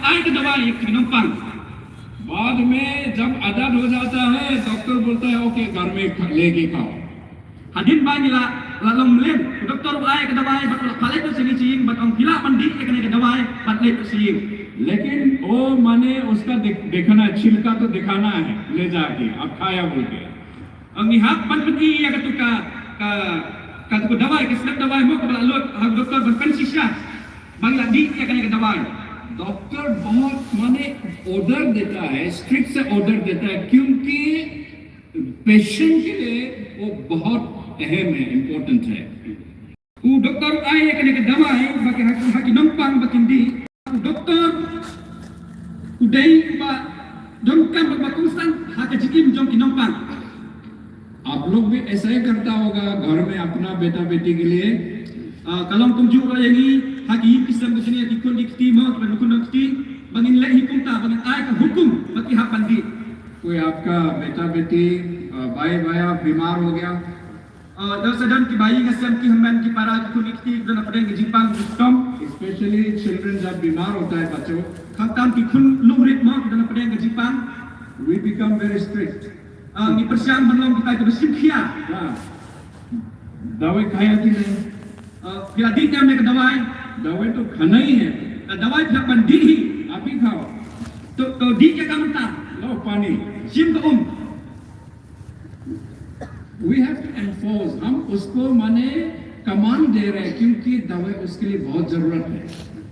आय के दवाई एक नंपांग बाद में जब आदत हो जाता है डॉक्टर बोलता है ओके घर में लेके खाओ hadin bagi la long lem doktor ay ke dawai bat khalai to sini cing bat ong pila mandi ek ne ke dawai bat le sing लेकिन वो माने उसका देखना छिलका तो दिखाना है ले जाके अब खाया बोल के ang ihap ban pergi ya ke tuka ka tu dawai ke sedap dawai mo ke lot ha doktor berkonsisya bagi la di ek ne ke dawai doctor बहुत माने ऑर्डर देता है स्ट्रिक्ट से ऑर्डर देता है क्योंकि पेशेंट के लिए वो बहुत अहम है इम्पोर्टेंट है u doktor ay ek ne ke dawai bagi haki nompang bakin di doktor udai ba dongkam ba kusang haki jikim jong ki nompang आप लोग भी ऐसा ही करता होगा घर में अपना बेटा बेटी के लिए kalau kumju ra yang ni haki kisam ke sini ki kun dikti mau ke kun dikti bangin le hukum ta bangin ay ka hukum bagi hak pandi कोई आपका बेटा बेटी भाई भाया बीमार हो गया sedang ki bayi ngasam ki hamban ki para ki kun dikti dan apa yang jipang justom specially children जब बीमार होता है बच्चों khatam ki kun lurit mau dan apa yang jipang we become very strict ni persiang belum kita ke bersimkhia दवाई खाया कि नहीं bila di dia ke dawai दवाई तो खाना ही है dawai pihak pandi आप ही खाओ to di ke kamta लो पानी sim ke we have to enforce हम उसको माने कमांड दे रहे हैं क्योंकि दवाई उसके लिए बहुत जरूरत है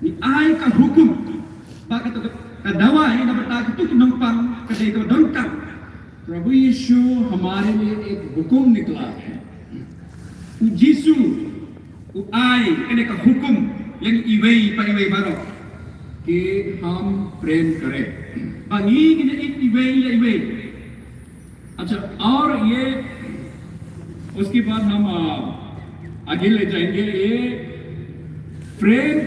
ni ay ka hukum baka to ka dawai na bata ka tu nompang ka de ko dongkam प्रभु यीशु हमारे लिए एक हुक्म निकला है u jisu u ay kene ka hukum yang iwei pa iwei baro कि हम प्रेम करें bangi kene iwei ya iwei अच्छा और ये उसके बाद हम आगे ले जाएंगे ये प्रेम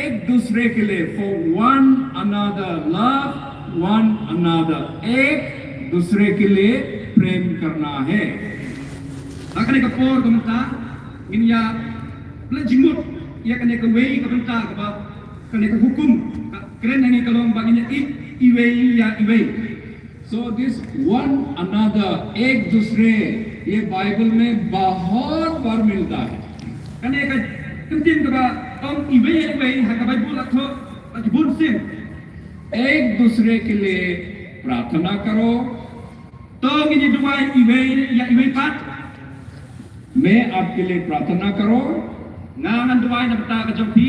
एक दूसरे के लिए for one another love one another एक दूसरे के लिए प्रेम करना है akane ka por kamta in ya le jimut ya kene ka wei ka benta ka ba kene ka hukum keren ni kalong bangin iwei ya iwei so this one another एक दूसरे ये Bible में बहुत बार मिलता है kane ka kentin ka ba om iwei ya iwei ha ka bible atho ka bun sim एक दूसरे के लिए प्रार्थना करो to ngini duai iwei ya iwei pat मैं आपके लिए प्रार्थना करो ngangan duai na bata ka jompi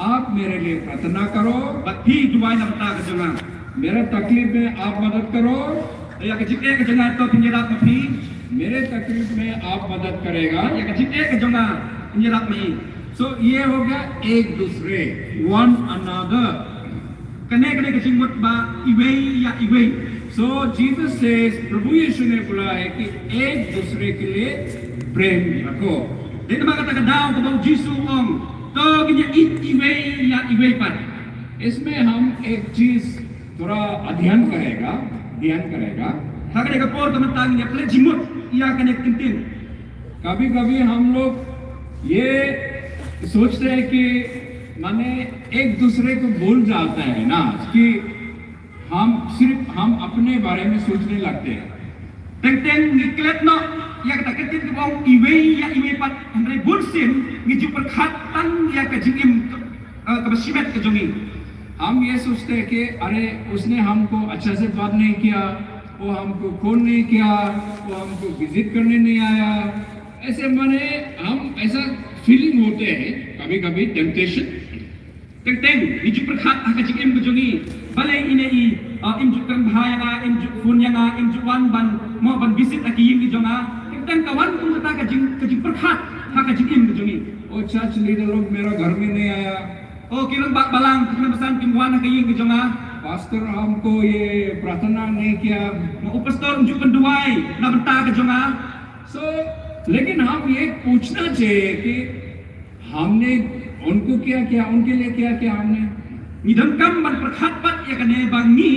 आप मेरे लिए प्रार्थना करो bati duai na bata ka jonga मेरे तकलीफ में आप मदद करो ya ka jike ka jonga to pinjara ka pi मेरे तकलीफ में आप मदद करेगा ya ka jike ka jonga pinjara mi सो ये हो गया एक दूसरे one another kane kane ka jimut ba iwei ya iwei so Jesus से प्रभु यीशु ने बोला है कि एक दूसरे के लिए प्रेम रखो din ba kata ka daw ka ba jisu ong to ginya iwei ya iwei pat इसमें हम एक चीज थोड़ा अध्ययन करेगा hakane ka por ka matang ya ple jimut ya kane kentin कभी कभी हम लोग ये सोचते हैं कि माने एक दूसरे को भूल जाता है ना कि हम अपने बारे में सोचने लगते हैं teng ngiklet no ya kata kentin ka bang iwei ya iwei pat andre bulsin ngiju perkhatan ya ka jingim ka basimet ka jongi हम ये सोचते हैं कि अरे उसने हमको अच्छा से बात नहीं किया वो हमको फोन नहीं किया वो हमको विजिट करने नहीं आया ऐसे माने हम ऐसा फीलिंग होते हैं कभी कभी temptation teng ngiju perkhat ka jingim ka jongi balai ine i imju kan bhaya imju phun yang imju wan ban mo ban visit aki ying ki jonga teng kawan kum kata ka jing perkhat ka jingim ka jongi वो church leader लोग मेरा घर में नहीं आया oh kirang balang kirang pesan kimwan ka ying ka jonga pastor हमको ये प्रार्थना नहीं किया mo pastor imju kan duai na benta ka jonga सो लेकिन हम ये पूछना चाहिए कि हमने उनको क्या किया उनके लिए क्या किया हमने ngidam kam ban perkhat pat ya kane bangi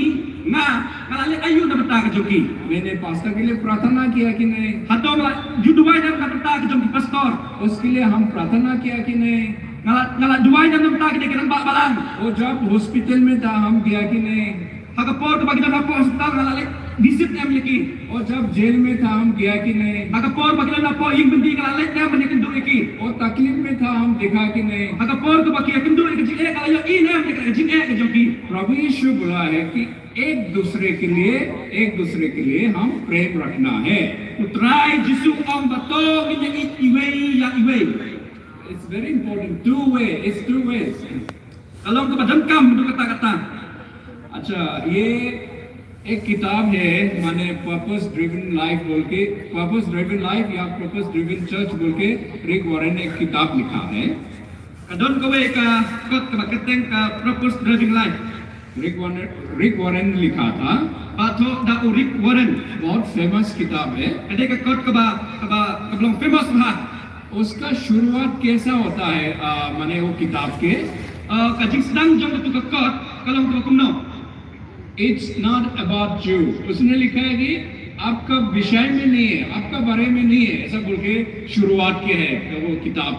nga kalale ayu na benta ka jongi मैंने पास्टर के लिए प्रार्थना किया कि नहीं hato ma ju duai na benta ka jongi pastor उसके लिए हम प्रार्थना किया कि नहीं ngala duai na namta kini kanang balang. वो जब हॉस्पिटल में था हम गया कि नहीं, Hagapor ka bagina na po hospital ngala visit em liki. और जब जेल में था हम गया कि नहीं, Hagapor bagina na po yung bendi ngala lek na man ikindu iki. और तकलीफ में था हम देखा कि नहीं। Hagapor ka baki ikindu iki jing e kala yo inem iki jing e ke joki. प्रभु यीशु बोला है कि एक दूसरे के लिए हम प्रेम रखना है। Utray Jisu om bato ginya iway ya iway. It's very important, two ways। Kalau ka badamkam du kata-kata. अच्छा, ये एक किताब है माने पर्पस ड्रिवन लाइफ बोल के, पर्पस ड्रिवन लाइफ या पर्पस ड्रिवन चर्च बोल के रिक वॉरेन ने एक किताब लिखा है। Kadon ka we ka kot ka bakateng ka purpose driving life. Rick Warren ने लिखा था, Pato da Rick Warren. बहुत फेमस किताब है। Ade ka kot ka ba belum famous bah. उसका शुरुआत कैसा होता है माने वो किताब के, Ka jing sedang jong tu ka kot kalau ka kumno. It's not about you. उसने लिखा है कि आपका विषय में नहीं है, आपका बारे में नहीं है, ऐसा बोल के शुरुआत किया है वो किताब।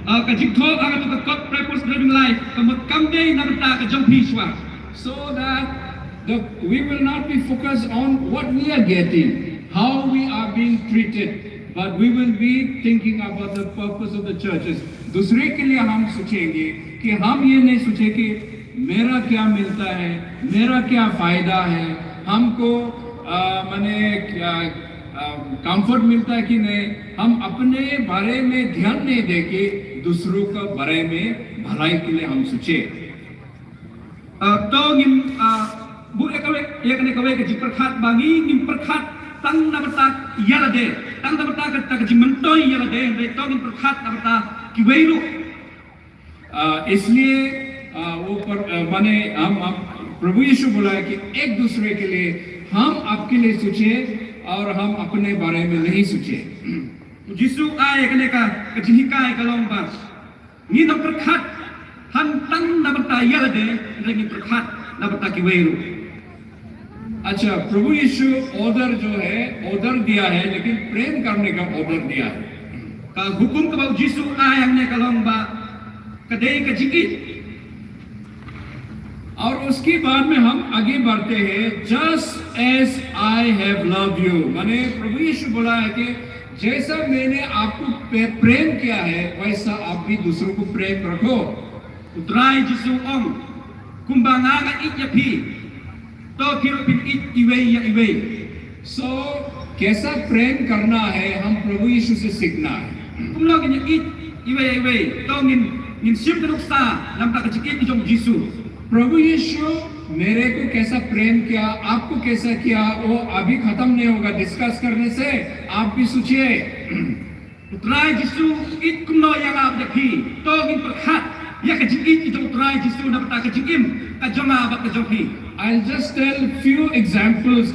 Ka jing tho aga tu ka kot purpose driving life. Ka mot kam dei na ta ka jong piswa. So that we will not be focused on what we are getting, how we are being treated, but we will be thinking about the purpose of the churches। दूसरे के लिए हम सोचेंगे कि हम ये नहीं सोचे कि मेरा क्या मिलता है, मेरा क्या फायदा है, हमको माने क्या कंफर्ट मिलता है कि नहीं। हम अपने बारे में ध्यान नहीं देके दूसरों का बारे में भलाई के लिए हम सोचे। To ngim bu ekawe yakne kawe ka jing perkhat bangi ngim perkhat tang na bata yala de tang na bata ka jing mentoy yala de to ngim perkhat na bata ki weilu. इसलिए वो माने हम प्रभु यीशु बोला है कि एक दूसरे के लिए हम आपके लिए सोचे और हम अपने बारे में नहीं सोचे। Jisu ay yakne ka jihika ka long ba. Ni na perkhat han tang na bata yala de ngim perkhat na bata ki weilu. अच्छा, प्रभु यीशु ऑर्डर जो है ऑर्डर दिया है, लेकिन प्रेम करने का ऑर्डर दिया है। Ka hukum ka ba Jisu ay yakne ka long ba ka dei ka jingit. और उसके बाद में हम आगे बढ़ते हैं, just as I have love you, माने प्रभु यीशु बोला है कि जैसा मैंने आपको प्रेम किया है वैसा आप भी दूसरों को प्रेम रखो। Utray Jisu om kumbanga nga it ya pi. To kiro pin it iway ya iway. सो कैसा प्रेम करना है हम प्रभु यीशु से सीखना है। Kumlo ginya it iway ya iway. To ngin sim ka nuksa lam ta ka jingit jong Jisu. प्रभु यीशु मेरे को कैसा प्रेम किया, आपको कैसा किया, वो अभी खत्म नहीं होगा डिस्कस करने से। आप भी सोचिए। Utray Jisu it kumlo yang ab dekhi. To ngin perkhat ya ka jingit jong utray Jisu na bata ka jingim ka jonga ba ka jonghi. I'll just tell few examples,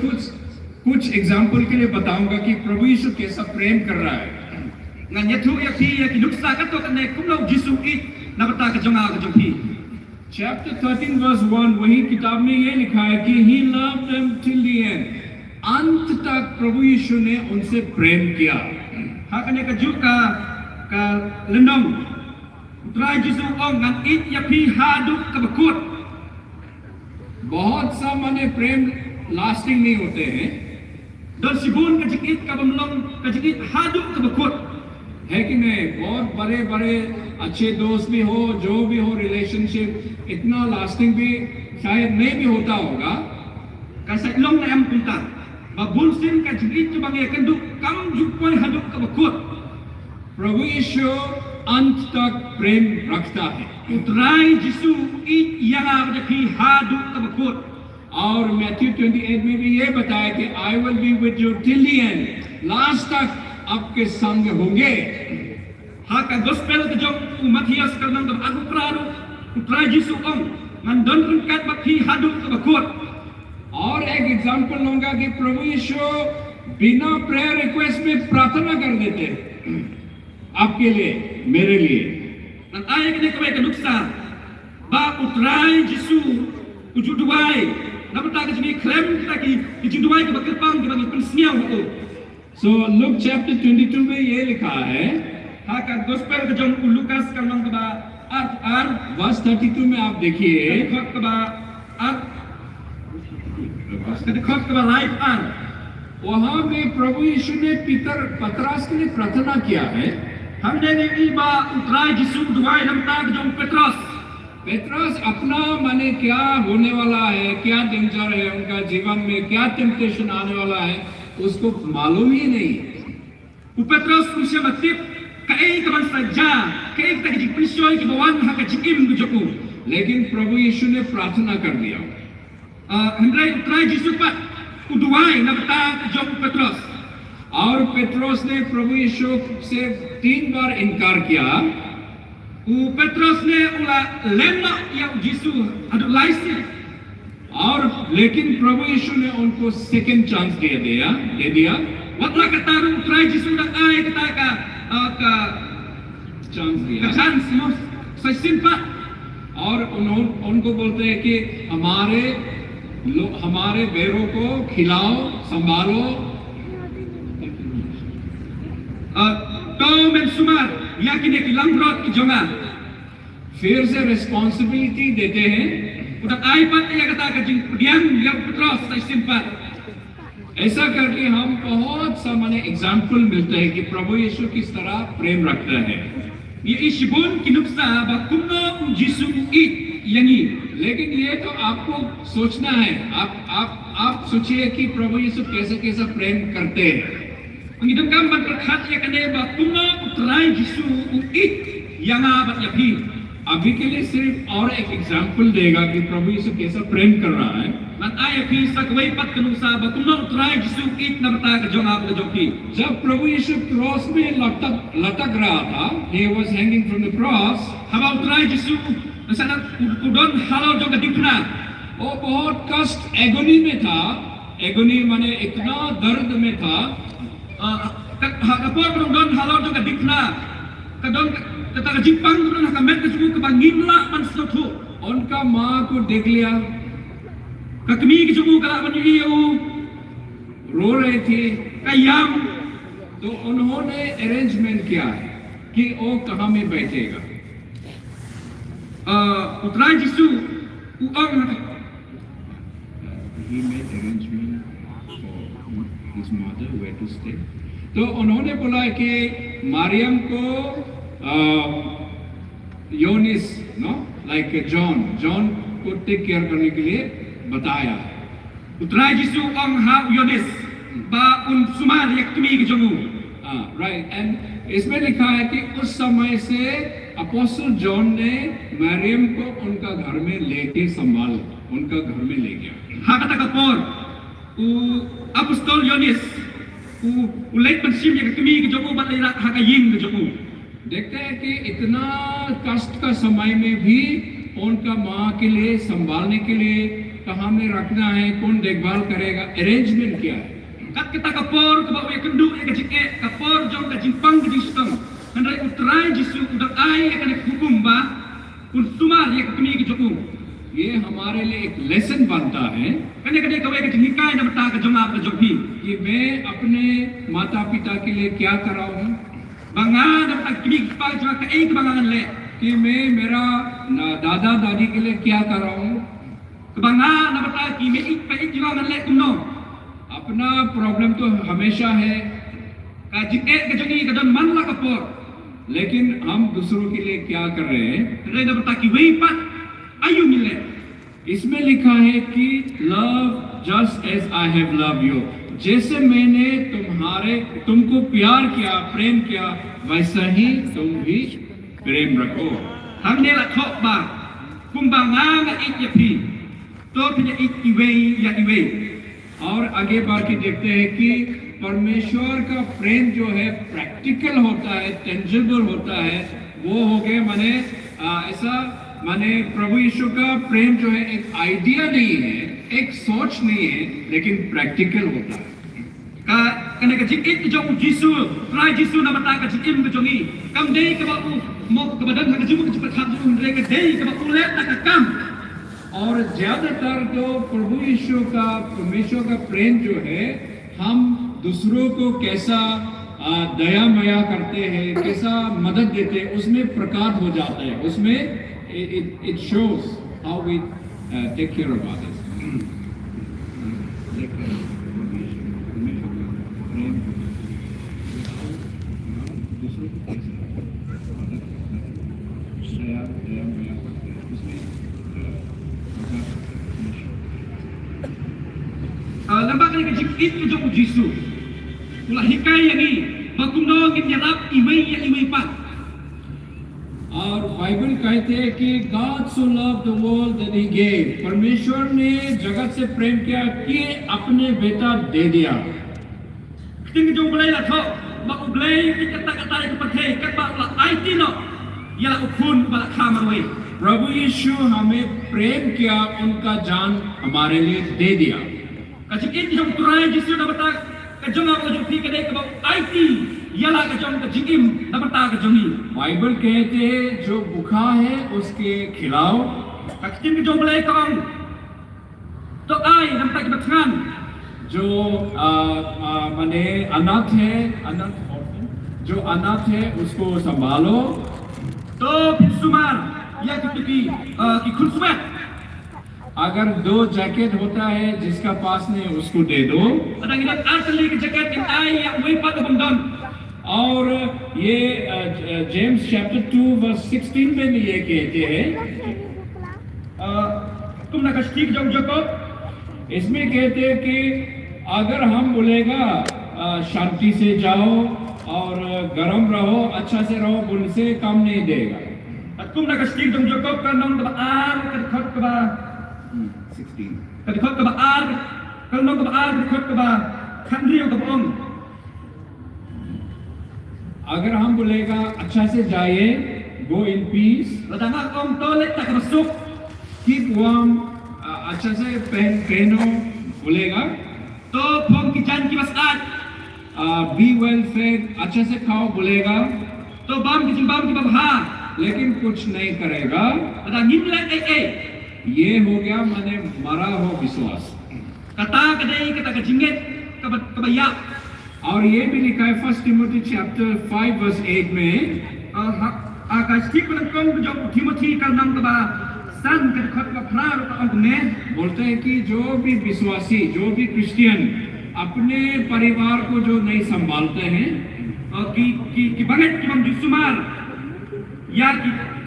कुछ example के लिए बताऊंगा कि प्रभु यीशु कैसा प्रेम कर रहा है। Ngan yathu ya pi ya ki nuksa ka to ka ne kumlo Jisu it na bata ka jonga ka jonghi. Chapter 13 verse 1 वही किताब में ये लिखा है कि he loved them till the end। अंत तक प्रभु यीशु ने उनसे प्रेम किया। Hakane ka juka ka lenong. Utray Jisu om ngan it ya pi hadu ka bakut. बहुत सा माने प्रेम लास्टिंग नहीं होते हैं, Don sibun ka jingit ka bamlong ka jingit hadu ka bakut. है कि नहीं। बहुत बड़े बड़े अच्छे दोस्त भी हो, जो भी हो, रिलेशनशिप इतना लास्टिंग भी शायद नहीं भी होता होगा। Ka sa ilong na am punta. Mabulsin ka jingit ka bangya kandu kam jupoy hadu ka bakut. प्रभु यीशु अंत तक प्रेम रखता है। Utray Jisu it yang ab dekhi hadu ka bakut. और मैथ्यू 28 में भी ये बताया कि I will be with you till the end, last तक आपके संग होंगे। Haka gospel ka jong Matias ka nang aku prado. Utray Jisu om ngan don kat bakhi hadu ka bakut. और एक एग्जाम्पल लूंगा कि प्रभु यीशु बिना प्रेयर रिक्वेस्ट में प्रार्थना कर देते आपके लिए, मेरे लिए। Nang ay ka ne ka nuksa. Ba utray Jisu ujuduai. Na bata ka jimi klem ta ki ujuduai ka bakit pang ka bang pensiau ho. So look chapter 22 में ये लिखा है, haka gospel ke jong Lukas ka long ba ar verse 32 में आप देखिए khot ka ba ar ka khot ka ba life ar वहां में प्रभु यीशु ने पतरस के लिए प्रार्थना किया है हमने ने iba utrai Jisu duai nam ta ke jong Petrus पेट्रस अपना माने क्या होने वाला है, क्या डेंजर है उनका जीवन में, क्या टेम्पटेशन आने वाला है, उसको मालूम ही नहीं। u Petrus usia matip kai ka ban saja kai ta ke pisoy ke bawan haka jikim ke joku लेकिन प्रभु यीशु ने प्रार्थना कर दिया हमरे utrai Jisu pa uduai nam ta ke jong Petrus और पेट्रोस ने प्रभु यीशु से 3 बार इनकार किया u Petrus ne ula lemma ya Jisu adu laisi और लेकिन प्रभु यीशु ने उनको सेकंड चांस दे दिया watla kata utrai Jisu da ai kata ka chance दिया chance mo sa simpa और उनको बोलते हैं कि हमारे बेरों को खिलाओ, संभालो। to men sumar yakine ki lamrot ki jonga फिर से रिस्पॉन्सिबिलिटी देते हैं udah ai pat ya kata ka jing diam ya Petrus sa simpa ऐसा करके हम बहुत सा माने एग्जाम्पल मिलता है कि प्रभु यीशु किस तरह प्रेम रखता है ये ishbun kinuksa ba kumno Jisu it yangi लेकिन ये तो आपको सोचना है आप सोचिए कि प्रभु यीशु कैसा प्रेम करते हैं ngidam kam ban prakhat ya kane ba kumno utrai Jisu it yanga ba yapi अभी के लिए सिर्फ और एक एग्जाम्पल देगा कि प्रभु यीशु कैसा प्रेम कर रहा है man ay api sa kwai pat kinuksa ba kumno utrai Jisu it na bata ka jonga ba joki जब प्रभु यीशु क्रॉस में लटक रहा था, he was hanging from the cross, haba utrai Jisu sana udon halo jonga dikna वो बहुत कष्ट agony में था। एगोनी माने इतना दर्द में था kapor udon halo jonga dikna kadon kata ka jipang udon ka met ka suku ka bangimla man sothu उनका माँ को देख लिया, ka kami ki suku kala man iyo रो रहे थे, kayam तो उन्होंने अरेंजमेंट किया कि वो कहाँ में बैठेगा। utrai Jisu uong He made arrangement for his mother where to stay. तो उन्होंने बोला कि मरियम को योनिस लाइक जॉन को टेक केयर करने के लिए बताया। utrai Jisu uong ha yonis ba un sumar yak kami ki jongu right and इसमें लिखा है कि उस समय से अपोस्टल जॉन ने मरियम को उनका घर में लेके उनका घर में ले गया। ha kata kapor u apostol yonis u leit pensim yak kami ki jongu ba ira ha ka ying ki jongu देखते हैं कि इतना कष्ट का समय में भी उनका माँ के लिए संभालने के लिए कहाँ में रखना है, कौन देखभाल करेगा, अरेंजमेंट क्या है। kat kita kapor ka ba u yak ndu yak jike kapor jong ka jimpang ki jistang handai utrai Jisu udah ai yak ne hukum ba un sumar yak kami ki jongu ये हमारे लिए एक lesson बनता है kane kane ka yak nikai na bata ka jonga ba jokhi कि मैं अपने माता पिता के लिए क्या कर रहा हूँ, banga na bata kami ki pa jonga ka ai ka bangangan le कि मैं मेरा दादा दादी के लिए क्या कर रहा हूँ। banga na bata ki me ik pa ik jonga le kumno अपना प्रॉब्लम तो हमेशा है, ka jike ka jongi ka don man la kapor लेकिन हम दूसरों के लिए क्या कर रहे हैं। handai na bata ki wei pat ayu mile इसमें लिखा है कि love just as I have love you, जैसे मैंने तुमको प्यार किया, प्रेम किया, वैसा ही तुम भी प्रेम रखो। hamne la thok ba kumbanga nga ik yapi to pnya ik iwei ya iwei और आगे बढ़ के देखते हैं कि परमेश्वर का प्रेम जो है प्रैक्टिकल होता है, टेंजिबल होता है, वो हो गए माने ऐसा माने प्रभु यीशु का प्रेम जो है एक आइडिया नहीं है, एक सोच नहीं है, लेकिन प्रैक्टिकल होता है। ka kane ka jik ik jong Jisu trai Jisu na bata ka jikim ka jongi kam dei ka ba u mo ka badan ka jimu ka khat ju ndre ka dei ka ba u le ta ka kam और ज्यादातर जो प्रभु यीशु का परमेश्वर का प्रेम जो है, हम दूसरों को कैसा दया मया करते हैं, कैसा मदद देते हैं, उसमें प्रकट हो जाता है, उसमें it shows how we take care of others. Lambat ni kecik itu jauh Jisu. Ulah hikai yang ni, bakundo ngin nyarap iway pat. और बाइबल कहते हैं कि God so loved the world that he gave. परमेश्वर ने जगत से प्रेम किया कि अपने बेटा दे दिया. Keting jauh belai lah thok, bak belai kata-kata yang kepakai, kat bak lah IT no, ialah ukun bak kamarwe. प्रभु यीशु हमें प्रेम किया, उनका जान हमारे लिए दे दिया. Kecik itu jauh turai Jisu dah betak, kejong apa jauh pi kedai ke bak IT, ialah kejong kejikim dah betak kejong ni. Bible कहते हैं जो भूखा है उसके खिलाओ. Keting jauh belai kong, to ai nampak kebatangan. जो माने अनाथ है, जो अनाथ है उसको संभालो. To sumar, ia ki khulsuat. अगर 2 जैकेट होता है जिसका पास नहीं उसको दे दो. Ada ngilat arteli ke jaket yang ai yang way pat bondon. और ये जेम्स चैप्टर 2 वर्स 16 में भी ये कहते हैं, तुम ना कष्टिक जाओ Jacob. इसमें कहते हैं कि अगर हम बोलेगा शांति से जाओ और गर्म रहो, अच्छा से रहो, उनसे काम नहीं देगा. Tuम na kashtig jong Jacob kan nong ka ar ka khot ka ba 16. ka khot ka ba ar ka nong ka ba ar ka khot ka ba khan riyo ka bong. अगर हम बोलेगा अच्छा से जाइए, go in peace, Ladang om toilet tak masuk. Keep warm, अच्छा से पहनो बोलेगा. To pom ki jan ki basat. Be well fade, अच्छा से खाओ बोलेगा, To bam ki jimbam ki babha. लेकिन कुछ नहीं करेगा. Ladang ngimlet ai. ये हो गया माने मरा हो विश्वास. Kata kadai kata ka jingit ka ba और ये भी लिखा है 1 टिमोथी चैप्टर 5 वर्स 8 में, kashtig ko kong jong Timothy kan nong ka ba san ka khot ka phra ro ka ong ne. बोलते हैं कि जो भी विश्वासी, जो भी क्रिश्चियन अपने परिवार को जो नहीं संभालते हैं, Ki banget ki mam sumar. Ya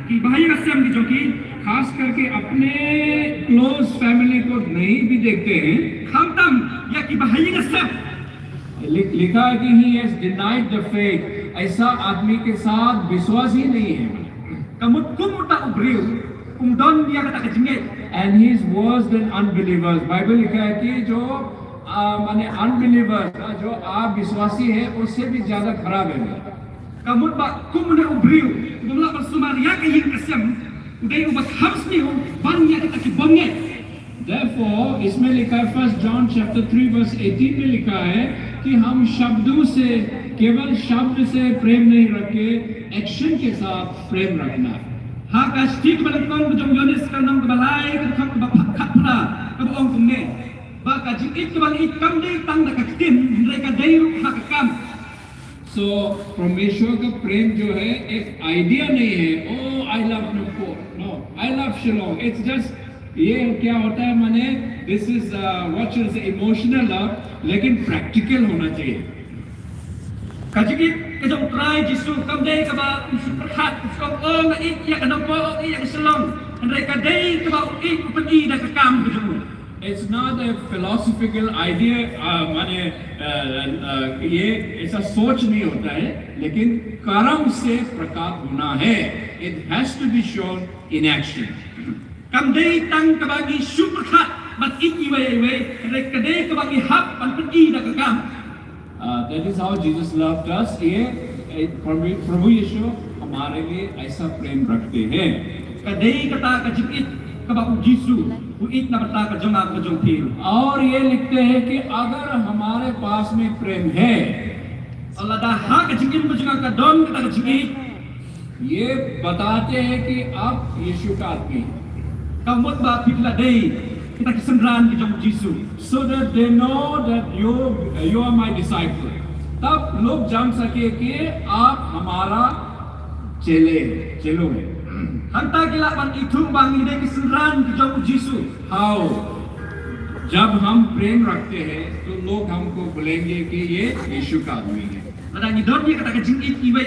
ki bahaya kasam ki joki. खास करके अपने क्लोज फैमिली को नहीं भी देखते हैं. Khamtam ya ki bahaya kasam. लिखा है कि he has denied the faith. ऐसा आदमी के साथ विश्वास ही नहीं है. Kamut kumuta ubriu. Don dia kata ka jingit. And he is worse than unbelievers. Bible लिखा है कि जो माने अनबिलीवर्स, जो आप विश्वासी है उससे भी ज्यादा खराब है. Kamut ba kumuna ubriu. Dumla bersumar ya ka yin kasam. Udai ubat habs ni ban ya kata ki bonge. Therefore, इसमें लिखा है 1 John chapter 3 verse 18 में लिखा है कि हम शब्दों से, केवल शब्द से प्रेम नहीं रखे, एक्शन के साथ प्रेम रखना. Ha kashtig ba kong jong Yonis kan nong ka balai ka khot ka ba khatra ka ong kum ne. Ba ka jingit ka ba it kam dei tang da ka tin re ka dei ru ha ka kam. So, परमेश्वर का प्रेम जो है एक idea नहीं है. Oh I love no, I love Shillong. It's just, ये क्या होता है माने this is what is emotional love, लेकिन प्रैक्टिकल होना चाहिए. Kajigit ka jong try Jisu kam dei ka ba superhat ka ong it ya ka nong ko ya ka salong. Re ka dei ka ba it pagi da ka kam ka jong. It's not a philosophical idea. माने ये ऐसा सोच नहीं होता है, लेकिन कर्म से प्रकट होना है. It has to be shown in action. Kam dei tang ka ba gi superhat bat it iwe re ka dei ka ba gi hap pan pagi da ka kam. That is how Jesus loved us. ये प्रभु यीशु हमारे लिए ऐसा प्रेम रखते हैं. Ka dei kata ka jingit ka ba Jisu it na bata ka jong ka jong pil. और ये लिखते हैं कि अगर हमारे पास में प्रेम है, Allah dah ha ka jingit mo jong ka don kata ka jingit. ये बताते हैं कि आप यीशु का आदमी हैं. Kamut ba pitla dei kita kisendran ki jong Jisu. So that they know that you are my disciple. तब लोग जान सके कि आप हमारा चेलो है। Hanta gila ban itu bang ide kesenran di jauh Yesus. How जब हम प्रेम रखते हैं तो लोग हमको बोलेंगे कि ये यीशु का आदमी है। Ada ni dor dia kata kajing iwe.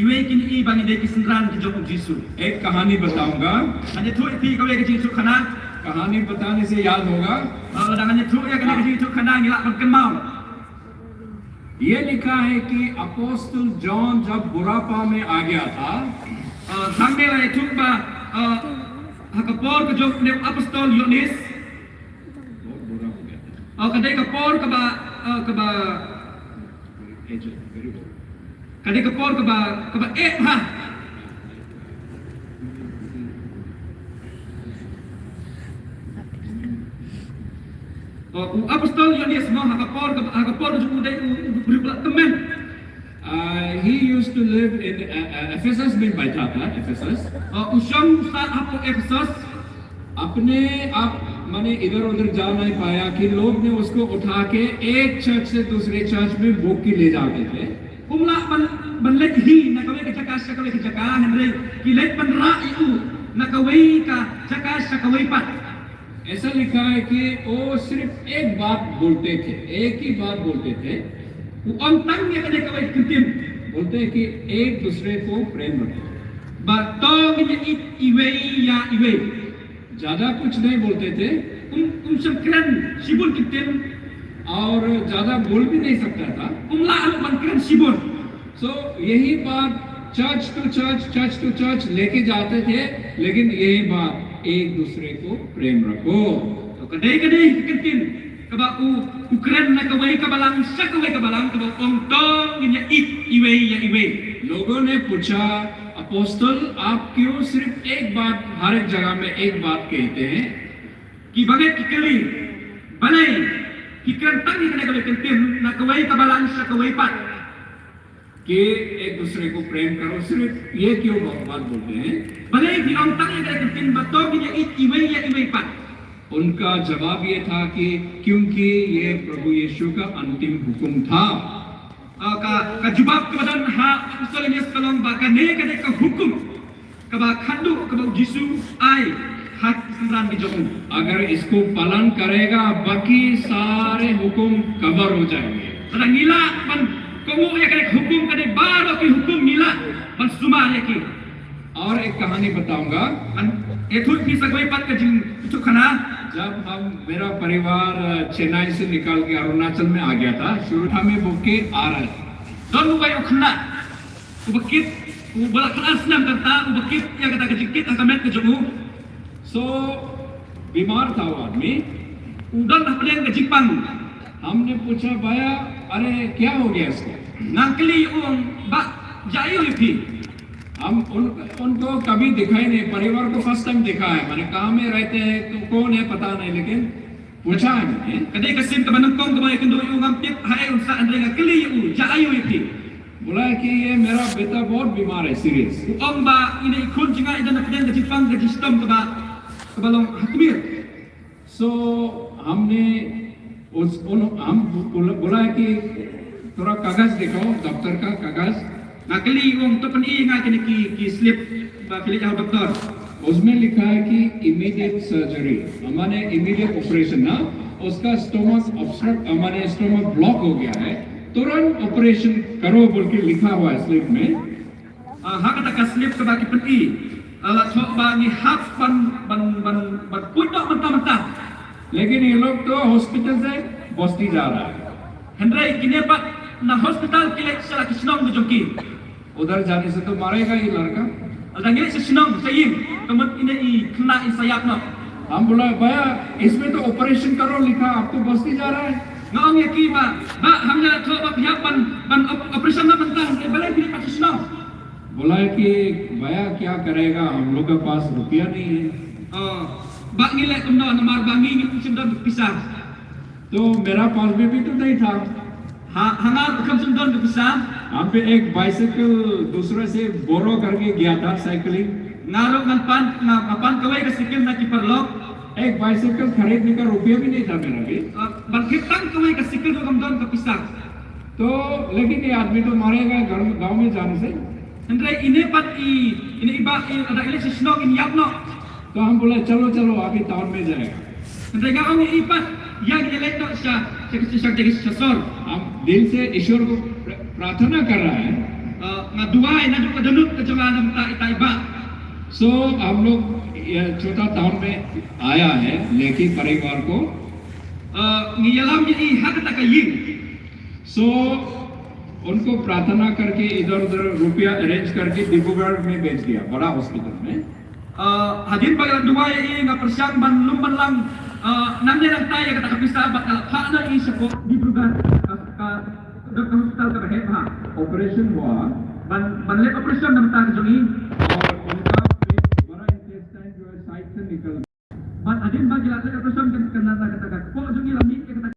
Iwe kini i bang ide kesenran di jauh Yesus. एक कहानी बताऊंगा। Hanya tu ipi kau kajing itu kana. कहानी बताने से याद होगा। Ada hanya tu ya kena kajing itu kana gila ban kenal. ये लिखा है कि अपोस्टल जॉन जब बुढ़ापा में आ गया था, Sambil itu ba hakapor ke jauh ni apostol Yohanes. बहुत बुरा हो गया था। Kadai kapor ke ba kadai kapor ke ba ha. Apostol Yohanes mau hakapor ke jauh dai berulang teman. He used to live in Ephesus में बैठा था। Ephesus Usam Ustaz Apo Efesus अपने आप माने इधर उधर जा नहीं पाया कि लोग ने उसको उठा के एक चर्च से दूसरे चर्च में बुक के ले जाते थे। Umla ban let hi na kawai ka jaka Henry ki let ban ra iu na kawai ka jaka kawai pat. ऐसा लिखा है कि वो सिर्फ एक बात बोलते थे, एक ही बात बोलते थे। Om tang ya kadai kawai kentin. बोलते हैं कि एक दूसरे को प्रेम रखो। Ba tong ni iwe ya iwe. ज्यादा कुछ नहीं बोलते थे Semkran sibun kentin और ज्यादा बोल भी नहीं सकता था। umla alu ban kran sibun. सो यही बात चर्च टू चर्च लेके जाते थे, लेकिन यही बात एक दूसरे को प्रेम रखो। To kadai kentin kaba ukran na kawai kabalang sa kawai kabalang kaba om tong ni iwe ya iwe. लोगों ने पूछा अपोस्टल आप क्यों सिर्फ एक बात हर एक जगह में एक बात कहते हैं? Ki bagai kikali balai kikran tang ni kena kawai kentin na kawai kabalang sa kawai pat. कि एक दूसरे को प्रेम करो, सिर्फ ये क्यों बात बोलते हैं? Balai di om tang ni kena kentin ba tong ni iwe ya iwe pat. उनका जवाब ये था कि क्योंकि ये प्रभु यीशु का अंतिम हुक्म था। Ka jubab kebadan ha apostol Yesus kalong ba kane kane ka hukum ka ba khandu ka ba Yesu ai hak kesenran di jauh. अगर इसको पालन करेगा बाकी सारे हुक्म कवर हो जाएंगे। Ada ngila ban komo ya kane hukum kane baro ki hukum ngila ban suma ya ki. और एक कहानी बताऊंगा। Ban etut bisa kawai pat ka jing itu kana जब हम मेरा परिवार चेन्नई से निकाल के अरुणाचल में आ गया था, शुरू में बुके आ रहे थे। don mu bayu khna ubakit ubala kelas nam kata ubakit ya kata kejikit akamet ke jauh. सो बीमार था वो आदमी। Udon haplen ke Jepang. हमने पूछा भैया अरे क्या हो गया इसको? Nangkeli ba jayu ipi. हम उनको कभी दिखाई नहीं, परिवार को फर्स्ट टाइम देखा है। मैंने कहाँ में रहते हैं तो कौन है पता नहीं, लेकिन पूछा है मैंने। Kadai kasim ke banungkong ke bayu kendo yu ngampit hai unsa andre ngakeli yu jayu ipi. बोला कि ये मेरा बेटा बहुत बीमार है, serious. Om ba ini ikun jinga idan haplen ke Jepang ke Jistom ke ba ke balong hakmir. सो हमने हम बोला कि थोड़ा कागज दिखाओ, डॉक्टर का कागज। Nakeli to pen i ngai kene ki slip ba kili jauh doktor. उसमें लिखा है कि इमीडिएट सर्जरी, हमारे इमीडिएट ऑपरेशन ना, उसका स्टोमक ऑब्स्ट्रक्ट, हमारे स्टोमक ब्लॉक हो गया है, तुरंत ऑपरेशन करो बोल के लिखा हुआ है स्लिप में। Ha kata ka slip ke ba ki pen i. Ala thok ba ni hap ban putok mentah-mentah. लेकिन ये लोग तो हॉस्पिटल से बस्ती जा रहा है। Hendrai kini pa na hospital kile sala kisnong joki. उधर जाने से तो मारेगा ये लड़का। Ada ngile kisnong sayim kemet ini i kena i sayap no. हम बोला भैया इसमें तो ऑपरेशन करो लिखा, आप तो बस्ती जा रहा है। Ngong ya ki ba hamnya thok ba pihak ban operation na mentah balai kini pa kisnong. बोला है कि भैया क्या करेगा, हम लोग के पास रुपया नहीं है। Ba ngile kumno namar bangi ngi sindon pisah. तो मेरा पास में भी तो नहीं था। Hangar kam sindon pisah. हम पे एक बाइसाइकिल दूसरे से बोरो करके गया था, cycling. Ngaro ngapan kawai ka sikil na ki perlok. एक बाइसाइकिल खरीदने का रुपया भी नहीं था मेरा भी। Ban kitang kawai ka sikil ko kamdon ka pisah. तो लेकिन ये आदमी तो मारेगा गांव में जाने से। Hendrai ini pat ini iba ada eleksi snok ini yapno. तो हम बोले चलो चलो अभी टाउन में जाएगा। Hendrai gaong ini ipat yang elektro sa jadi sesor. हम दिल से ईश्वर को प्रार्थना कर रहा है। Ngaduai nadu kedenut kejongan namta ita iba. सो हम लोग छोटा टाउन में आया है लेके परिवार को। Ngiyalam ini hak kata kayin. सो उनको प्रार्थना करके इधर उधर रुपया अरेंज करके डिब्रूगढ़ में भेज दिया, बड़ा हॉस्पिटल में। Hadin bagi dua ini nga persiang ban lumban lang namnya lang tayo kata kapisa bat kalapha na isip ko di lugar ka hospital ka bahe ha operation हुआ ban le operation nam ta jongi और उनका पेट बड़ा intestine जो है side से निकल ban hadin bagi la operation kan kana kata po jongi lamit kata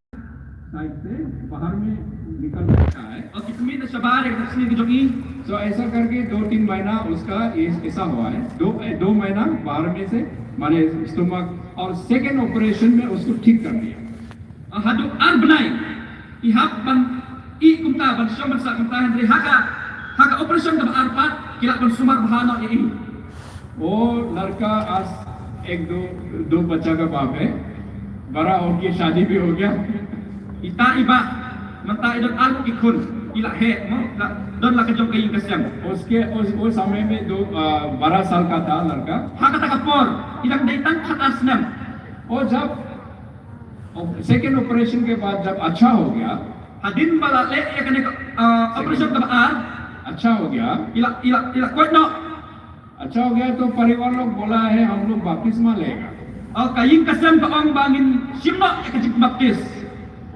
side से बाहर में निकल रखा है। kitumi na sa bare kata sini jongi तो ऐसा करके 2-3 महीना उसका ऐसा हुआ है। 2 महीना बाहर में से माने स्टमक और सेकेंड ऑपरेशन में उसको ठीक कर दिया। hadu arbnai ihap ban I kumta ban syam sa kumta hendri haka operation ka arpat kila ban sumar bahana ini वो लड़का आज 1-2 बच्चा का बाप है, बड़ा हो गया, शादी भी हो गया। ita iba manta idon alu ikun ila he mo don la kajong kayin kasyam उसके उस समय में 12 साल का था लड़का। haka takapor ilang daitan khatas nam और जब सेकेंड ऑपरेशन के बाद जब अच्छा हो गया, hadin bala le yakane operation ka baar अच्छा हो गया, ila kwet no अच्छा हो गया तो परिवार लोग बोला है हम लोग बपतिस्मा लेगा। kayin kasyam ka ong bangin simno yakajik baptis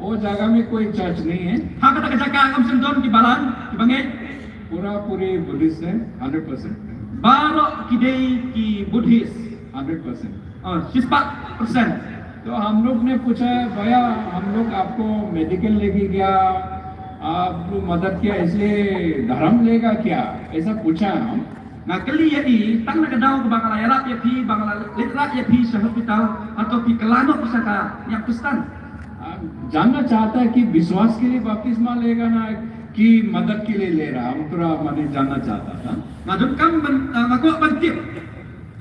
वो जगह में कोई चर्च नहीं है, haka takajaka am sendon ki balan ki bangai पूरी बुद्धिस्ट है 100%। baro kidei ki buddhist 100%। 60%. तो हम लोग ने पूछा भैया हम लोग आपको मेडिकल लेके गया, आपको मदद किया इसलिए धर्म लेगा क्या, ऐसा पूछा है हम। Nga kali ya I tang nakadaw ko bangala yarap ya pi bangala litrat ya pi sa hospital atau pi kelano sa ka yang kustan. जानना चाहता है कि विश्वास के लिए बपतिस्मा लेगा ना कि मदद के लिए ले रहा, हम थोड़ा मैंने जानना चाहता था। Nga dun kam ngako bantip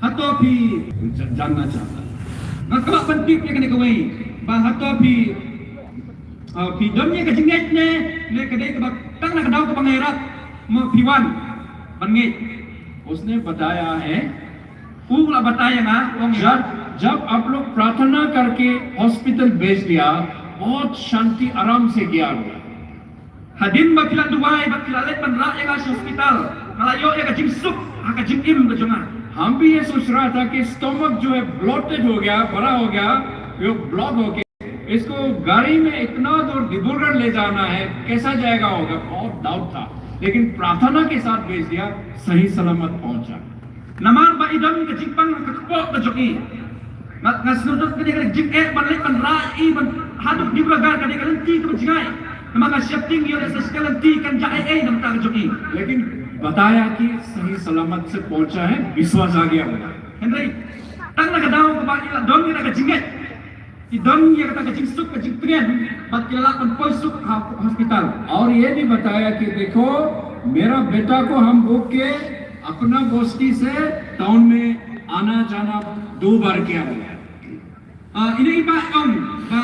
hato pi जानना चाहता। ngako bantip ya kani kawai ba hato pi pi domnya ka jinget ne kadai ka tang nakadaw ko bangayarap mo piwan bangit. उसने बताया है Ula bataya nga ong जब आप लोग प्रार्थना करके हॉस्पिटल भेज दिया, बहुत शांति आराम से गया हुआ। hadin ba kila duway ba kila let man ra ya ka sa hospital malayo ya ka jingsuk ka jingim ka jonga. हम भी ये सोच रहा था कि स्टमक जो है ब्लॉटेड हो गया, बड़ा हो गया, वो ब्लॉक हो गया, इसको गाड़ी में इतना दूर डिब्रूगढ़ ले जाना है, कैसा जाएगा होगा, बहुत डाउट था। लेकिन प्रार्थना के साथ भेज दिया, सही सलामत पहुंचा। Namar ba idon ka jingpang ka kapo ka jongi. Ngasnudot ka ka jing ban let man ra I ban hadok di lugar ka ka lenti ka jingai. Mga shifting yo sa skalanti kan jae nam ta ka jongi. लेकिन बताया कि सही सलामत से पहुंचा है, विश्वास आ गया होगा। Henry tang nakadaw ko ba ila don ka jinget. Idon ya ka jingsuk ka jingtren bat kila kan poisuk hospital. और ये भी बताया कि देखो मेरा बेटा को हम बुक के अपना बस्ती से टाउन में आना जाना 2 बार किया हुआ है। Ini iba om ba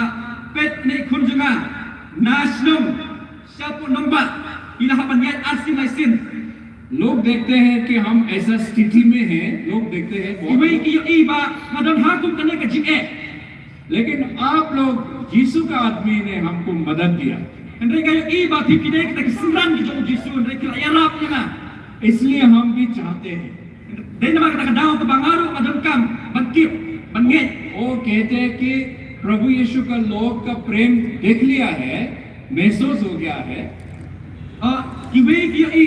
pet ne kunjunga naslum siapu nombat ila haban yat asin aisin. लोग देखते हैं कि हम ऐसा स्थिति में हैं, लोग देखते हैं Ibai ki iba madon hakum kane ka jinge. लेकिन आप लोग यीशु का आदमी ने हमको मदद दिया, Henry kayo iba pikide kita kisiran ki jong Jisu Henry kila yarap niya na. इसलिए हम भी चाहते हैं। Dahil naman kita kadaw ka bangaro madon kam bagkip banget. वो कहते हैं कि प्रभु यीशु का लोग का प्रेम देख लिया है, महसूस हो गया है। Ibai ki I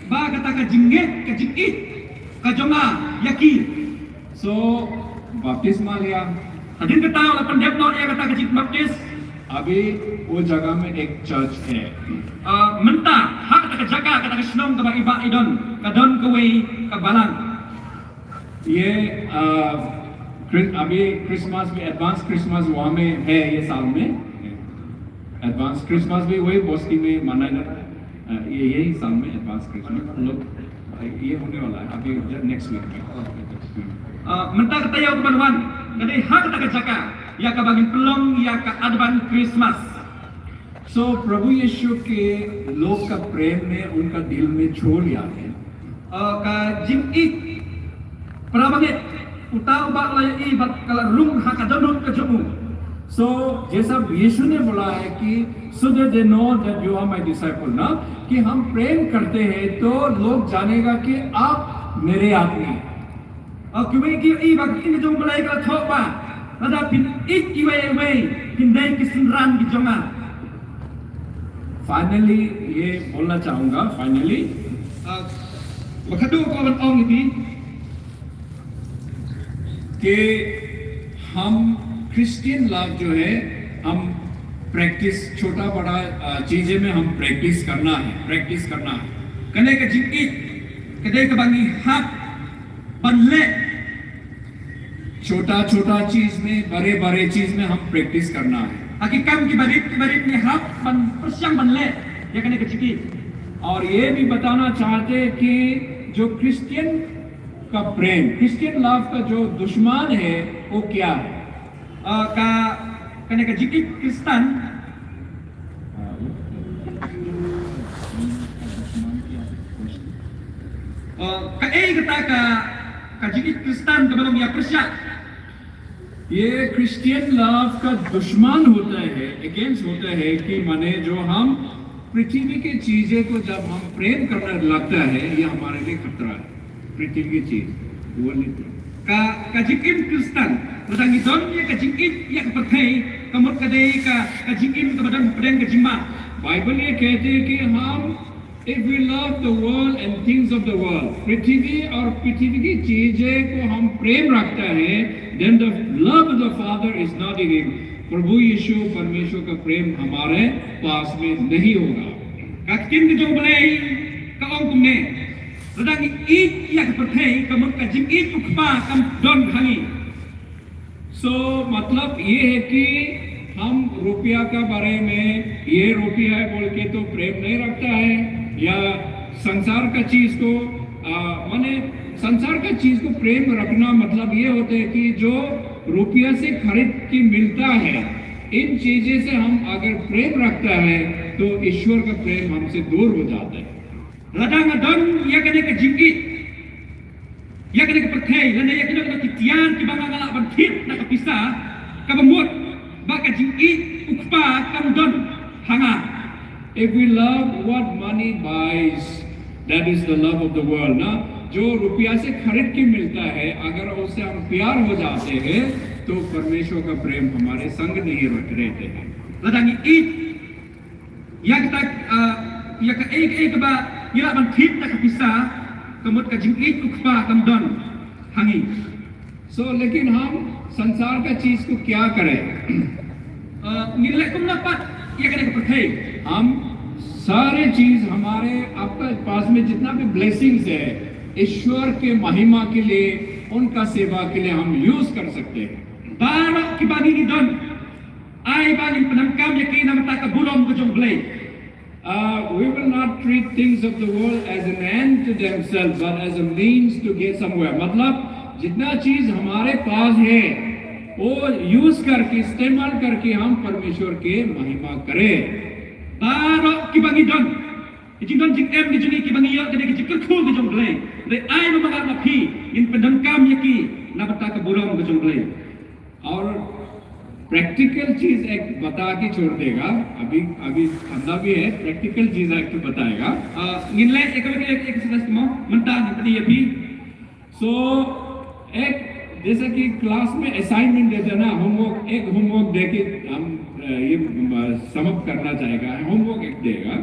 ba kata ka jinge ka jingit ka jonga yaki. सो बपतिस्मा लिया। Hadin ka tao la pandepno ya kata ka jing baptis. अभी वो जगह में एक चर्च है। Menta hak kata ka jaga kata ka sinong ka ba iba idon ka don ka way ka balang. ये अभी क्रिसमस में एडवांस क्रिसमस वहाँ में है ये साल में। एडवांस क्रिसमस भी वही बॉस्की में मनाया जाता है। ये यही साल में एडवांस क्रिसमस हम लोग ये होने वाला है अभी नेक्स्ट वीक में। Mentah katayaw kebanuan, kadai hak tak kecaka, ya ka bagin pelong, ya ka advan Christmas. सो प्रभु यीशु के लोग का प्रेम ने उनका दिल में छोड़ लिया है। Ka jingit, perabangit, utaw bak laya i bat kala rum hak adonut ke jumu. सो जैसा यीशु ने बोला है कि so they know that you are my disciple ना, कि हम प्रेम करते हैं तो लोग जानेगा कि आप मेरे आदमी हैं। Kiwai ki i bak in jong balai kala thok ba, nada pin ik kiwai wei, pin dai kisinran ki jonga. Finally ये बोलना चाहूंगा finally Wakadu ko ban ong ni कि हम क्रिश्चियन लव जो है हम प्रैक्टिस छोटा बड़ा चीजें में हम प्रैक्टिस करना है। kanai ka jingit, kadai ka bangi hak ban le. छोटा छोटा चीज में बड़े बड़े चीज में हम प्रैक्टिस करना है। Hakikam ki barit ni hak ban persiang ban le, ya kanai ka jingit. और ये भी बताना चाहते हैं कि जो क्रिश्चियन का प्रेम, क्रिश्चियन लव का जो दुश्मन है वो क्या है। Kanai ka jingit Kristen, ka kata ka jingit Kristen ka balong ya persiang. ये क्रिश्चियन लव का दुश्मन होता है, अगेंस्ट होता है कि माने जो हम पृथ्वी की चीजें को जब हम प्रेम करने लगता है ये हमारे लिए खतरा है। पृथ्वी की चीज वो नहीं Ka jingit Kristen, udang idon ya ka jingit ya ka pakai, kamot kadai ka jingit ka badang pedang ka jingma. Bible ये कहते हैं कि हम if we love the world and things of the world, पृथ्वी और पृथ्वी की चीजें को हम प्रेम रखता है, then the love of the father is not in him. प्रभु यीशु परमेश्वर का प्रेम हमारे पास में नहीं होगा। Ka kim ka jong balai ka ong kumne, udang it ya ka pakai, kamot ka jingit ukpa kam don hangi. सो मतलब ये है कि हम रुपया का बारे में ये रुपया है बोल के तो प्रेम नहीं रखता है, या संसार का चीज को माने संसार का चीज को प्रेम रखना मतलब ये होता है कि जो रुपया से खरीद के मिलता है, इन चीजें से हम अगर प्रेम रखता है तो ईश्वर का प्रेम हमसे दूर हो जाता है। Ladang adon ya kanai ka jingit, ya kanai ka pakai, lana ya kanai ka kitian ki banga ngala ban thit na ka pisa, ka bamut, ba ka jingit ukpa kam don hanga. If we love what money buys, that is the love of the world ना, जो रुपया से खरीद के मिलता है, अगर उससे हम प्यार हो जाते हैं तो परमेश्वर का प्रेम हमारे संग नहीं रहते हैं। Ladang it ya kita ya ka ek ba ya ban thit na ka pisa, kamot ka jingit ukpa kam don hangi. सो लेकिन हम संसार का चीज को क्या करें। Nilai kum dapat ya kanai ka pakai. हम सारे चीज हमारे आपके पास में जितना भी ब्लेसिंग्स है ईश्वर के महिमा के लिए, उनका सेवा के लिए हम यूज कर सकते हैं। Barok ki bagi ni don, ai bagi penangkam ya ki nama tak bulom ke jong blai. We will not treat things of the world as an end to themselves, but as a means to get somewhere. मतलब जितना चीज हमारे पास है वो use करके, इस्तेमाल करके हम परमेश्वर के महिमा करें। Barok ki bagi don, ijin don jing em ni jeni ki bagi ya kadai ki jikul ku ke jong blai. Re ai no magar ma phi, in penangkam ya ki nama tak bulom ke jong blai. और practical चीज एक बता के छोड़ देगा, अभी ठंडा भी है, प्रैक्टिकल चीज एक तो बताएगा। Nilai ek sedas mo mentah ni tadi ya phi. सो एक जैसे कि क्लास में असाइनमेंट देते ना, होमवर्क, एक होमवर्क दे के हम ये समाप्त करना चाहेगा, होमवर्क एक देगा,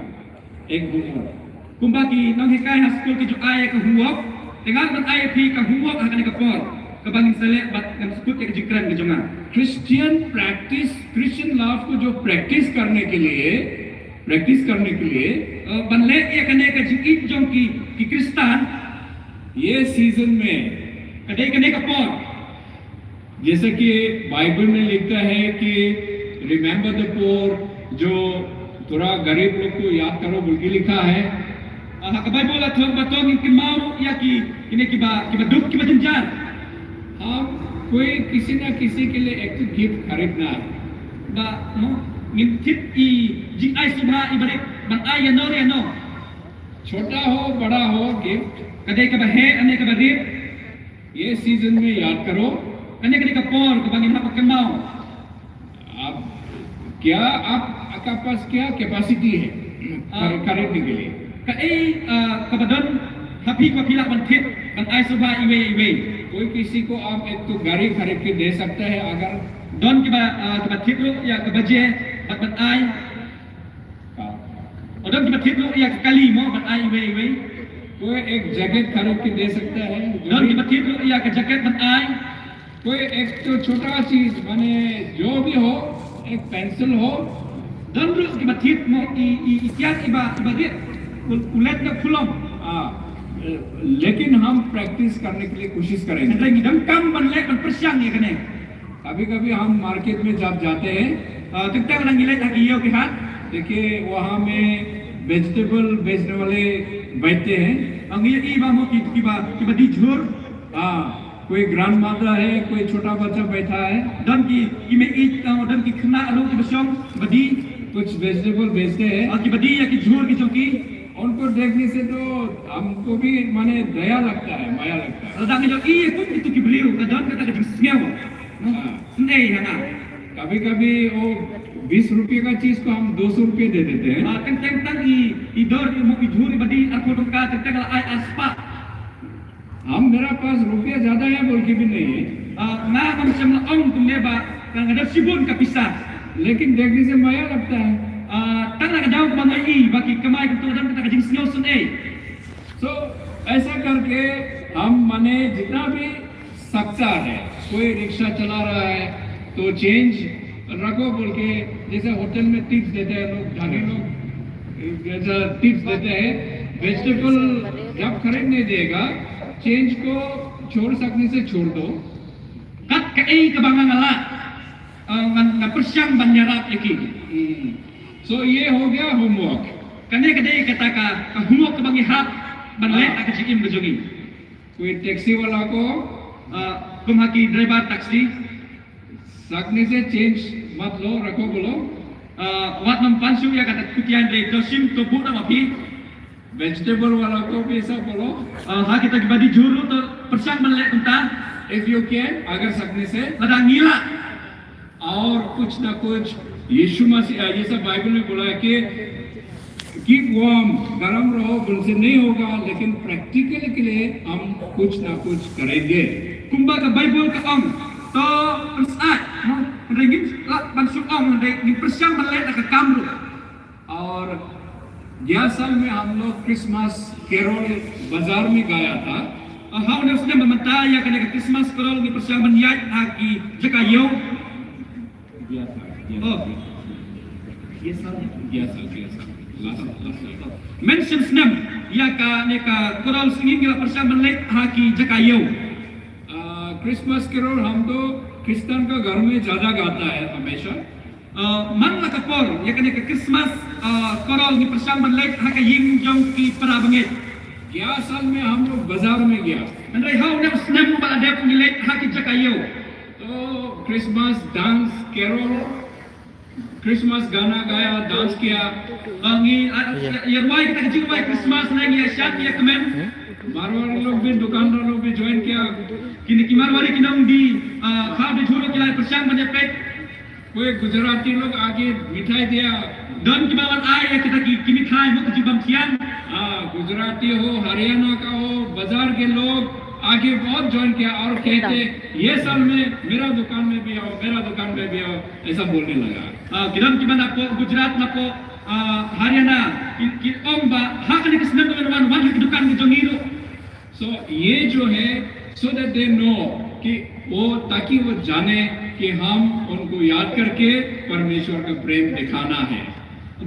एक homework Kumbaki nang hikai ha school ki jo ai ka huwak, tengal ban ai phi ka huwak ha kanai ka por. Ka bangin sele bat ngam school ke jikran ke jonga. Christian practice, Christian love को जो practice करने के लिए Ban le ya kanai ka jikit jong ki Kristen, ये season में kadai kanai ka por. जैसे कि Bible में लिखता है कि रिमेंबर द पोर, जो थोड़ा गरीब लोग को याद करो बोल के लिखा है। Hak Bible la thong batong in kimau ya ki duk ki bajenjar. हम कोई किसी ना किसी के लिए एक गिफ्ट खरीदना है। Ba no ngin tip I jing ai subha ibarik ban ai ya no छोटा हो बड़ा हो gift kadai ka ba he ane ka ba rip ये सीजन में याद करो। ane ka por ka bangin hak kimau. आप क्या आपका पास क्या कैपेसिटी है खरीदने के लिए? Ka ka badon happy ko pila ban tip ban ai subha iwe कोई किसी को आप एक तो गाड़ी खरीद के दे सकते हैं अगर don ki ba tip lu ya ka baje ban ai odon ki ba tip lu ya ka kali mo ban ai iwe कोई एक जैकेट खरीद के दे सकता है। don ki ba tip lu ya ka jacket ban ai कोई एक तो छोटा चीज माने जो भी हो एक पेंसिल हो don ru ki ba tip mo I tiak iba rit ulet na fulom लेकिन हम प्रैक्टिस करने के लिए कोशिश करेंगे। Nanti ngidam kam ban lek ban persiang ya kene. कभी कभी हम मार्केट में जब जाते हैं Tentang orang ngilek lagi yo ki hat. देखिए वहाँ में वेजिटेबल बेचने वाले बैठते हैं। Ang i ba mo ki ba di jhur. कोई ग्रैंड मदर है कोई छोटा बच्चा बैठा है Dan ki me I dan ki kena alu ki besong badi कुछ वेजिटेबल बेचते हैं। ki badi ya ki jhur ki joki. उनको देखने से तो हमको भी माने दया लगता है माया लगता है। Ada ngi jo I pun itu ki beliau ka don kata ki smell. Nei hana. कभी कभी वो 20 रुपये का चीज को हम 200 रुपये दे देते हैं। Tentang I dor mo ki jhur badi aku dong ka tentang ai aspa. हम मेरा पास रुपया ज्यादा है बोल के भी नहीं है Na macam ong tu leba kan ada sibun ka pisah. लेकिन देखने से माया लगता है। Tang nak jauh ke mana I bagi kemai ke dan kita kajing snow sun तो ऐसा करके हम माने जितना भी सकता है कोई रिक्शा चला रहा है तो चेंज रखो बोल के जैसे होटल में टिप्स देते हैं लोग धनी लोग जैसा टिप्स देते हैं वेजिटेबल जब खरीदने देगा चेंज को छोड़ सकने से छोड़ दो। kat ke ke bangang ala ngan persiang banyarap lagi. सो ये हो गया homework. Kane kade kata ka humok ke bangi hap ban le ka jikim ke jogi. कोई टैक्सी वाला को Kum haki driver taksi सकने से चेंज मत लो रखो बोलो। wat nam pansu ya kata kutian de dosim to bu na mapi. Vegetable वाला को भी ऐसा बोलो। Ha kita badi juru to persiang ban le kunta if you can अगर सकने से ladang ngila. और कुछ ना कुछ यीशु मसीह ये सब बाइबल में बोला है कि कीप वार्म गर्म रहो उनसे नहीं होगा लेकिन प्रैक्टिकल के लिए हम कुछ ना कुछ करेंगे। Kumba ka Bible ka ong to persat no ringin ban su ong ni persiang ban le ka kamru. और 11 साल में हम लोग क्रिसमस केरोल बाजार में गाया था। Ha ne usne mamanta ya kane ka Christmas karol ni persiang ban yat haki jaka yo. Oh. Yes sir. Mention snam ya ka ne ka karol singing la persiang ban le haki jaka yo. Christmas Carol हम तो Christian का घर में ज्यादा गाता है हमेशा। Man la ka por ya kane ka Christmas karol ni persiang ban le haka ying jong ki para bangit. 11 साल में हम लोग बाजार में गया Andai ha ne usne mo ba de ni le haki jaka yo. तो Christmas dance Carol Christmas गाना गाया डांस किया। Ngi yerwai kita kajing wai Christmas na ngi asyat ya kemen. Marwari लोग भी दुकानदार लोग भी ज्वाइन किया। Kini kimar wari kinong di khao de juru kilai persiang ban pek. कोई गुजराती लोग आगे मिठाई दिया। Don kibawan ai ya kita kimi khai mo kajibam kian. Gujarati हो हरियाणा का हो बाजार के लोग आगे बहुत ज्वाइन किया और कहते ये साल में मेरा दुकान में भी आओ मेरा दुकान में भी आओ ऐसा बोलने लगा। Kidon kiban na po Gujarat na po Haryana ki ong ba ha kani kisnem man wan ki dukan ni jongiro. सो ये जो है सो दैट दे नो कि वो ताकि वो जाने कि हम उनको याद करके परमेश्वर का प्रेम दिखाना है।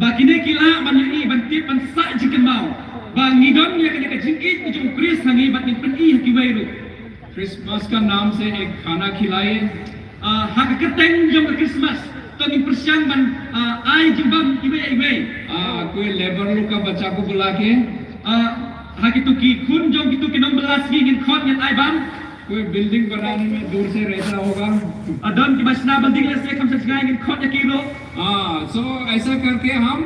Ba kine kila ban yi ban ti ban sa jikin mau. Ba ngidon ya kani kajing it ki jong Chris hangi ban ni pen I ki wairu. Christmas का नाम से एक खाना खिलाए। Ha ka keteng jong Christmas. तो इन प्रश्न मन आई जुबम इवे कोई लेबर लोग का बच्चा को बुला के hagi tu ki kun jong gitu ki 16 ngin khot ngin ai bam कोई बिल्डिंग बनाने में दूर से रहता होगा adon ki basna building le se kham se ngai ngin khot ya kilo सो ऐसा करके हम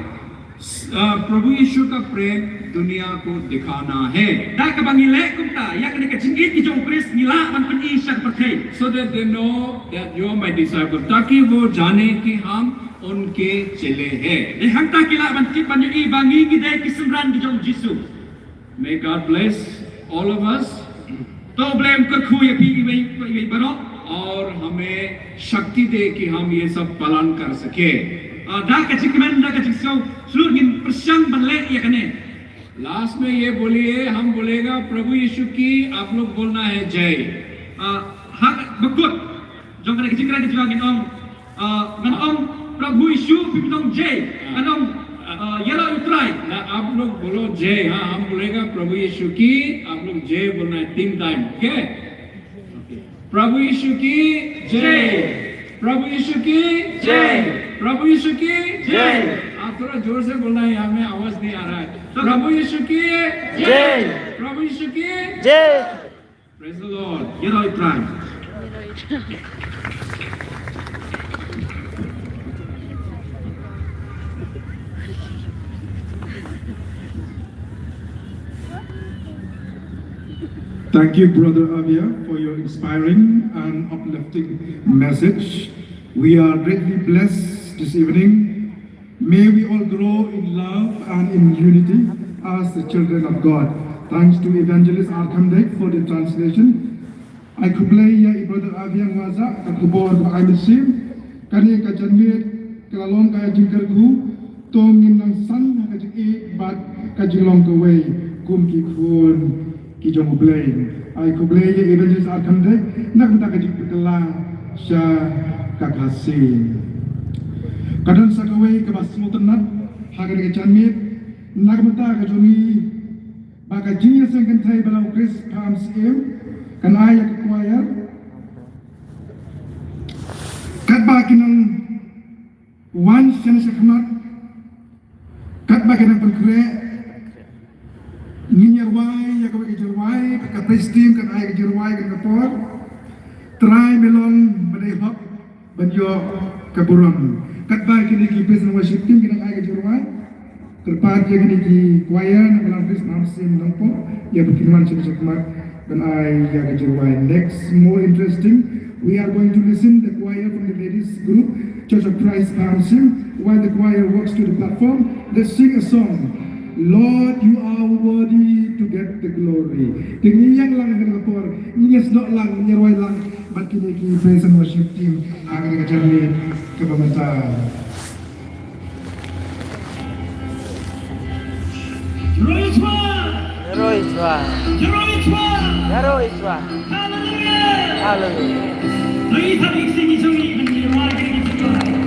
प्रभु यीशु का प्रेम दुनिया को दिखाना है da ka bangile kumta yak ne ka jingit ki jong kris ngila man pen isak perthai so that they know that you are my disciple ताकि वो जाने कि हम उनके चेले हैं de hangta kila ban ti ban i bangi ki de ki simran ki jong jisu may God bless all of us to blem ka khu ya pi iwe baro और हमें शक्ति दे कि हम ये सब पालन कर सके da ka jikmen da ka jiksau seluruh ngin persyang ban le ya kane last में ये बोलिए हम बोलेगा प्रभु यीशु की आप लोग बोलना है जय hak bekut jong kana jikra ki jong ngin ong ngan ong prabhu isu pipinong jay anong yellow utrai ना आप लोग बोलो जय हाँ हम बोलेगा प्रभु यीशु की आप लोग जय बोलना है 3 टाइम ओके प्रभु यीशु की जय प्रभु यीशु की जय प्रभु यीशु की जय आप थोड़ा जोर से बोलना है यहाँ में आवाज नहीं आ रहा है प्रभु यीशु की जय प्रभु यीशु की जय praise the Lord yellow utrai Thank you, Brother Avia, for your inspiring and uplifting message. We are greatly blessed this evening. May we all grow in love and in unity as the children of God. Thanks to Evangelist Arkhamdek for the translation. I could play Brother Avia Ngaza, Kakubor Ba'amisim, Kani Kajanmir, Kalalong Kaya Jinkargu, Tongin ng San Kajik Bat Kajilong Kaway, Kumki Kun. Ki jong blame ai ko blame evangelist Arkhamdek nak minta ka dikela sya kakasi kadon sa kaway ka basmutanat hagar ka chanmit nak minta ka jomi baka jinya sang kan thai balau Chris Palm CM kan ay ka choir kat ba kinang one sen sakmat kat ba kinang pagkre Ninyarway, yakaway kajarway, pagka-praise-team, kan-ay kajarway, kan-kapor, try melong banayhop, banyo kaburon. Katbay kiniki-praise ng worship team, kan-ay kajarway, terpad ya kiniki-choir, na walang praise, mamsim lang po, ya pagkinuman siya sakmat, kan-ay kajarway. Next, more interesting, we are going to listen the choir from the ladies group, Church of Christ, mamsim, while the choir walks to the platform, let's sing a song. Lord, you are worthy to get the glory. Tingiyang lang ang kapor, inyas no lang, nyarway lang, ba't kiniki praise and worship team, ang nagkacharli kapamata. Jeroiswa Hallelujah Hallelujah Lagi tak iksingi songi Menyeruai kini sekolah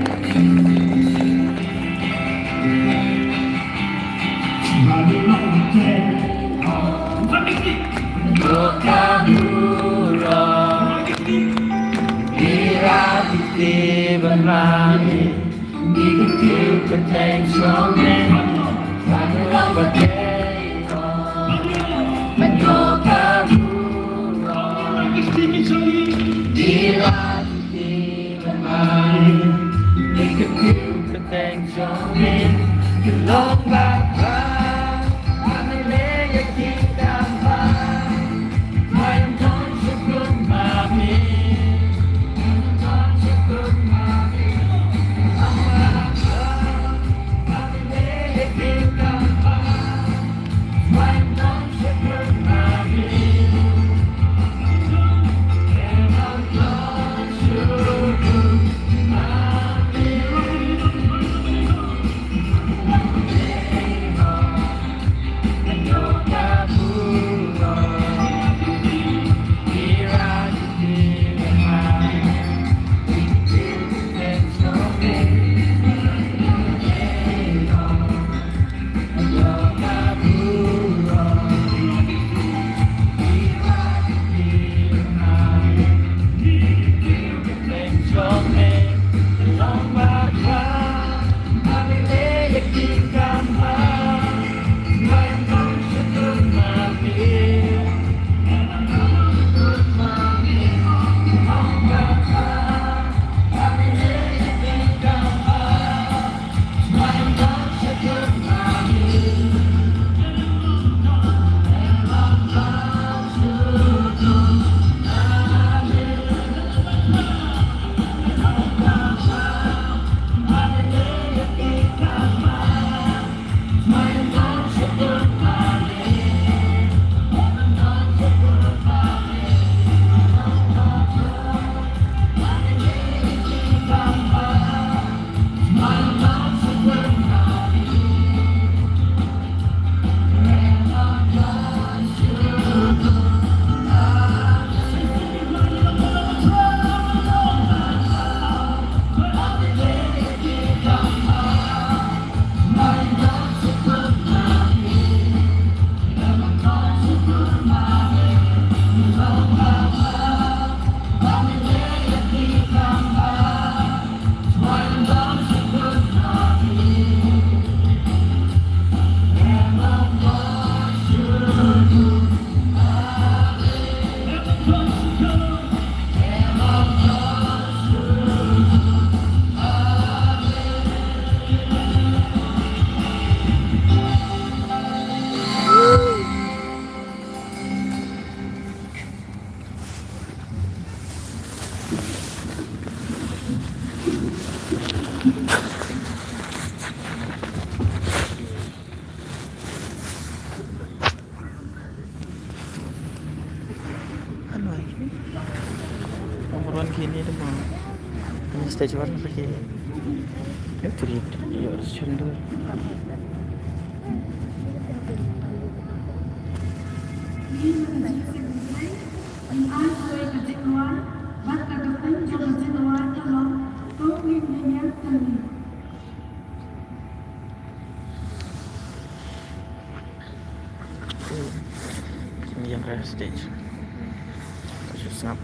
Berani mengikuti pertanyaan karena berdewa menyokap dilatih bermain mengikuti pertanyaan gelombang Ano ay? Pangurwan kini naman. Ini stage warna lagi. Ya tuh ya harus cendol. Ini yang rare stage. Terus snap.